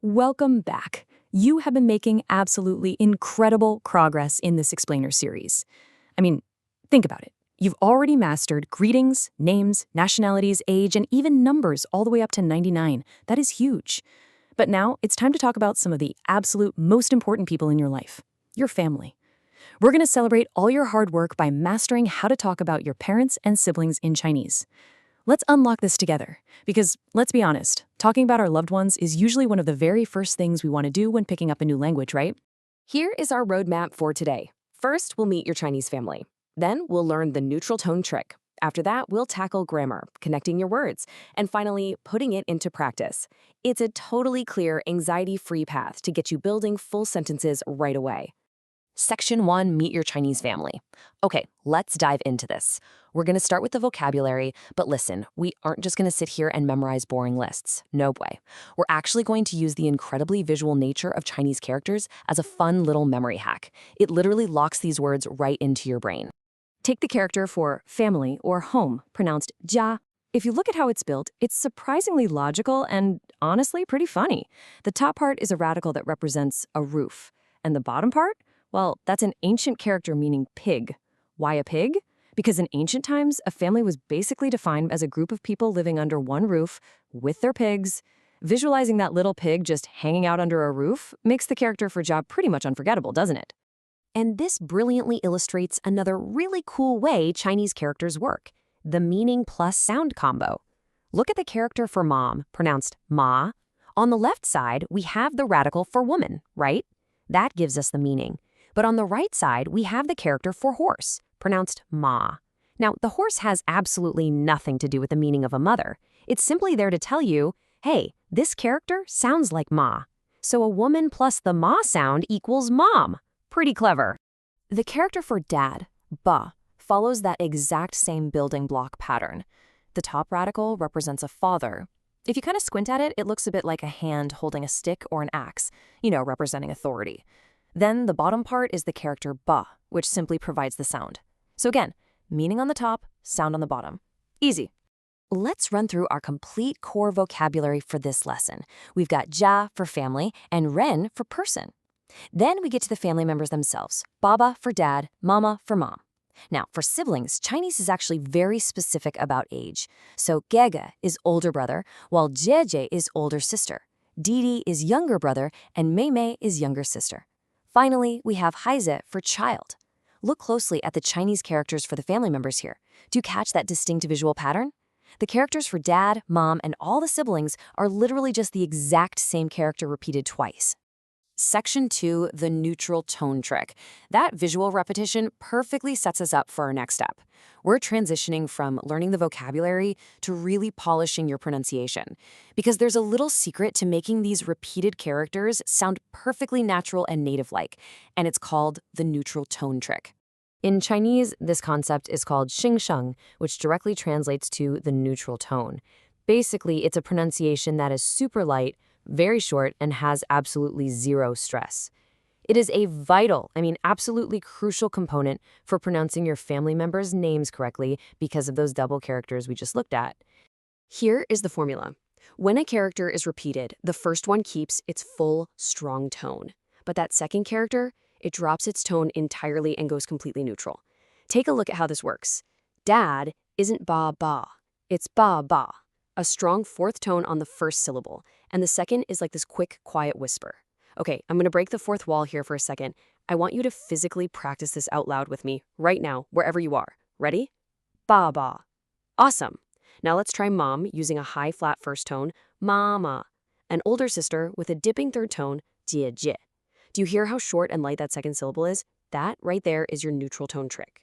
Welcome back. You have been making absolutely incredible progress in this explainer series. I mean, think about it. You've already mastered greetings, names, nationalities, age, and even numbers all the way up to 99. That is huge. But now it's time to talk about some of the absolute most important people in your life, your family. We're going to celebrate all your hard work by mastering how to talk about your parents and siblings in Chinese. Let's unlock this together, because let's be honest, talking about our loved ones is usually one of the very first things we want to do when picking up a new language, right? Here is our roadmap for today. First, we'll meet your Chinese family. Then, we'll learn the neutral tone trick. After that, we'll tackle grammar, connecting your words, and finally, putting it into practice. It's a totally clear, anxiety-free path to get you building full sentences right away. Section 1, Meet Your Chinese Family. Okay, let's dive into this. We're going to start with the vocabulary, but listen, we aren't just going to sit here and memorize boring lists. No way. We're actually going to use the incredibly visual nature of Chinese characters as a fun little memory hack. It literally locks these words right into your brain. Take the character for family or home, pronounced jia. If you look at how it's built, it's surprisingly logical and honestly pretty funny. The top part is a radical that represents a roof, and the bottom part? Well, that's an ancient character meaning pig. Why a pig? Because in ancient times, a family was basically defined as a group of people living under one roof with their pigs. Visualizing that little pig just hanging out under a roof makes the character for job pretty much unforgettable, doesn't it? And this brilliantly illustrates another really cool way Chinese characters work, the meaning plus sound combo. Look at the character for mom, pronounced ma. On the left side, we have the radical for woman, right? That gives us the meaning. But on the right side, we have the character for horse, pronounced ma. Now, the horse has absolutely nothing to do with the meaning of a mother. It's simply there to tell you, hey, this character sounds like ma. So a woman plus the ma sound equals mom. Pretty clever. The character for dad, ba, follows that exact same building block pattern. The top radical represents a father. If you kind of squint at it, it looks a bit like a hand holding a stick or an axe, representing authority. Then the bottom part is the character ba, which simply provides the sound. So again, meaning on the top, sound on the bottom. Easy. Let's run through our complete core vocabulary for this lesson. We've got jia for family and ren for person. Then we get to the family members themselves. Baba for dad, mama for mom. Now, for siblings, Chinese is actually very specific about age. So Gege is older brother, while Jeje is older sister. Didi is younger brother, and Meimei is younger sister. Finally, we have Haize for child. Look closely at the Chinese characters for the family members here. Do you catch that distinct visual pattern? The characters for dad, mom, and all the siblings are literally just the exact same character repeated twice. Section 2, the neutral tone trick. That visual repetition perfectly sets us up for our next step. We're transitioning from learning the vocabulary to really polishing your pronunciation, because there's a little secret to making these repeated characters sound perfectly natural and native-like, and it's called the neutral tone trick. In Chinese, this concept is called xingsheng, which directly translates to the neutral tone. Basically, it's a pronunciation that is super light, very short, and has absolutely zero stress. It is a vital, absolutely crucial component for pronouncing your family members' names correctly because of those double characters we just looked at. Here is the formula. When a character is repeated, the first one keeps its full, strong tone. But that second character, it drops its tone entirely and goes completely neutral. Take a look at how this works. Dad isn't ba ba, it's ba ba. A strong fourth tone on the first syllable, and the second is like this quick, quiet whisper. Okay, I'm going to break the fourth wall here for a second. I want you to physically practice this out loud with me right now, wherever you are. Ready? Ba ba. Awesome. Now let's try mom using a high flat first tone, mama. An older sister with a dipping third tone, jie jie. Do you hear how short and light that second syllable is? That right there is your neutral tone trick.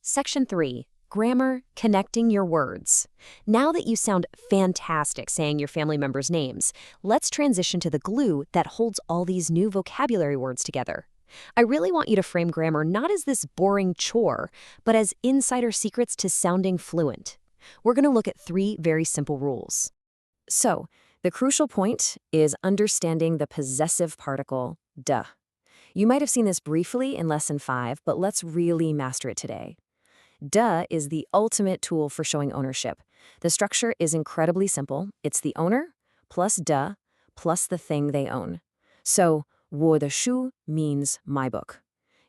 Section 3. Grammar, connecting your words. Now that you sound fantastic saying your family members' names, let's transition to the glue that holds all these new vocabulary words together. I really want you to frame grammar not as this boring chore, but as insider secrets to sounding fluent. We're going to look at 3 very simple rules. So, the crucial point is understanding the possessive particle, de. You might have seen this briefly in Lesson 5, but let's really master it today. De is the ultimate tool for showing ownership. The structure is incredibly simple. It's the owner plus de plus the thing they own. So, 我的书 means my book.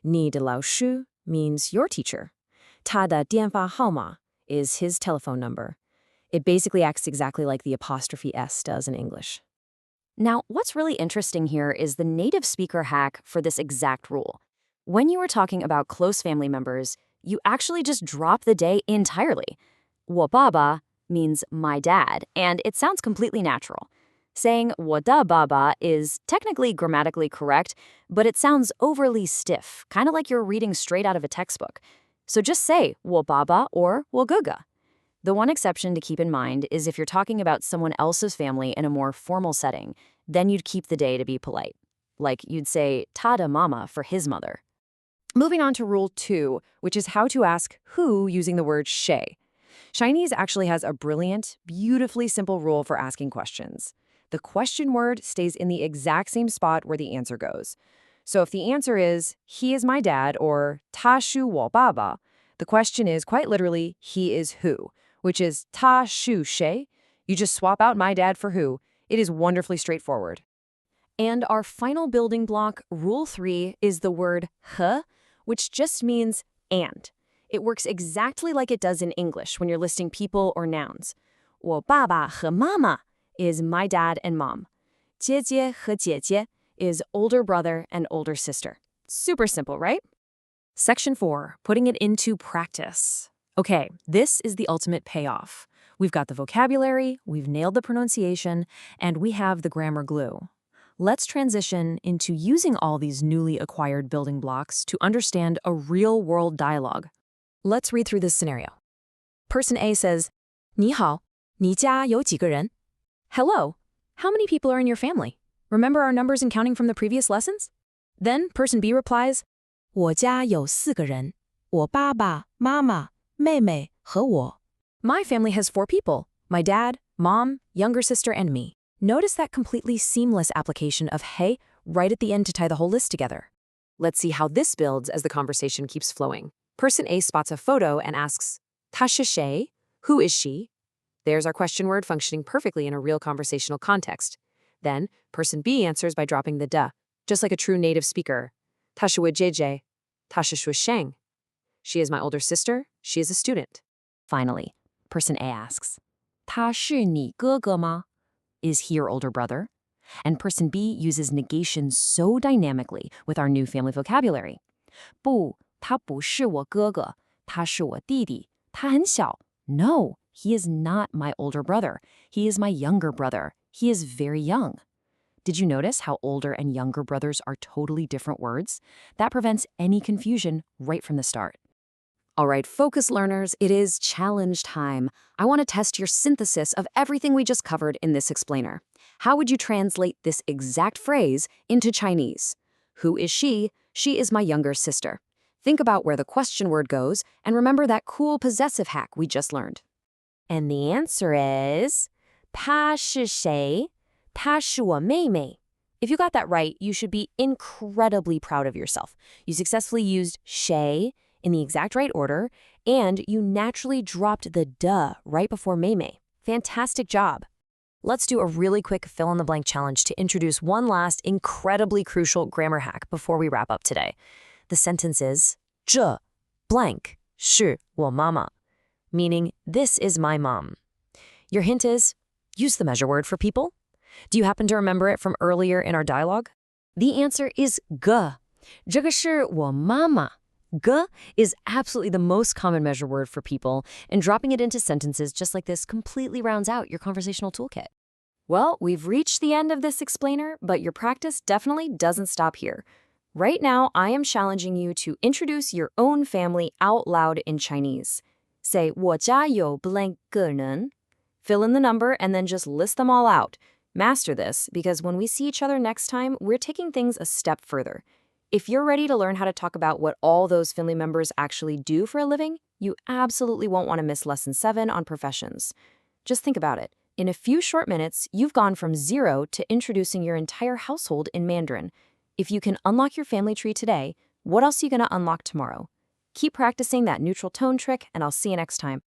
你的老师 means your teacher. 他的电话号码 is his telephone number. It basically acts exactly like the apostrophe S does in English. Now, what's really interesting here is the native speaker hack for this exact rule. When you are talking about close family members, you actually just drop the day entirely. 我爸爸 means my dad, and it sounds completely natural. Saying 我的爸爸 is technically grammatically correct, but it sounds overly stiff, kind of like you're reading straight out of a textbook. So just say 我爸爸 or 我哥哥. The one exception to keep in mind is if you're talking about someone else's family in a more formal setting, then you'd keep the day to be polite. Like you'd say 他的妈妈 for his mother. Moving on to rule 2, which is how to ask who using the word she. Chinese actually has a brilliant, beautifully simple rule for asking questions. The question word stays in the exact same spot where the answer goes. So if the answer is, he is my dad, or 他是我爸爸, the question is quite literally, he is who, which is 他是谁? You just swap out my dad for who. It is wonderfully straightforward. And our final building block, rule 3, is the word 和, which just means and. It works exactly like it does in English when you're listing people or nouns. 我爸爸和妈妈 is my dad and mom. 姐姐和姐姐 is older brother and older sister. Super simple, right? Section 4, putting it into practice. Okay, this is the ultimate payoff. We've got the vocabulary, we've nailed the pronunciation, and we have the grammar glue. Let's transition into using all these newly acquired building blocks to understand a real-world dialogue. Let's read through this scenario. Person A says, 你好,你家有几个人? Hello, how many people are in your family? Remember our numbers and counting from the previous lessons? Then person B replies, 我家有4个人,我爸爸、妈妈、妹妹和我. My family has 4 people, my dad, mom, younger sister, and me. Notice that completely seamless application of hey right at the end to tie the whole list together. Let's see how this builds as the conversation keeps flowing. Person A spots a photo and asks, 她是谁? Who is she? There's our question word functioning perfectly in a real conversational context. Then, person B answers by dropping the da, just like a true native speaker. 她是我姐姐,她是我生. She is my older sister, she is a student. Finally, person A asks, 他是你哥哥吗? Is he your older brother? And person B uses negation so dynamically with our new family vocabulary. 不,他不是我哥哥,他是我弟弟,他很小. No, he is not my older brother. He is my younger brother. He is very young. Did you notice how older and younger brothers are totally different words? That prevents any confusion right from the start. All right, focus learners, it is challenge time. I want to test your synthesis of everything we just covered in this explainer. How would you translate this exact phrase into Chinese? Who is she? She is my younger sister. Think about where the question word goes and remember that cool possessive hack we just learned. And the answer is 她是谁?她是我妹妹. If you got that right, you should be incredibly proud of yourself. You successfully used she in the exact right order, and you naturally dropped the duh right before Meimei. Fantastic job. Let's do a really quick fill-in-the-blank challenge to introduce one last incredibly crucial grammar hack before we wrap up today. The sentence is 这 blank 是我妈妈, meaning this is my mom. Your hint is use the measure word for people. Do you happen to remember it from earlier in our dialogue? The answer is 个. 这个是我妈妈. Ge is absolutely the most common measure word for people, and dropping it into sentences just like this completely rounds out your conversational toolkit. Well, we've reached the end of this explainer, but your practice definitely doesn't stop here. Right now, I am challenging you to introduce your own family out loud in Chinese. Say, 我家有 blank 个人. Fill in the number and then just list them all out. Master this, because when we see each other next time, we're taking things a step further. If you're ready to learn how to talk about what all those family members actually do for a living, you absolutely won't want to miss Lesson 7 on professions. Just think about it. In a few short minutes, you've gone from 0 to introducing your entire household in Mandarin. If you can unlock your family tree today, what else are you going to unlock tomorrow? Keep practicing that neutral tone trick, and I'll see you next time.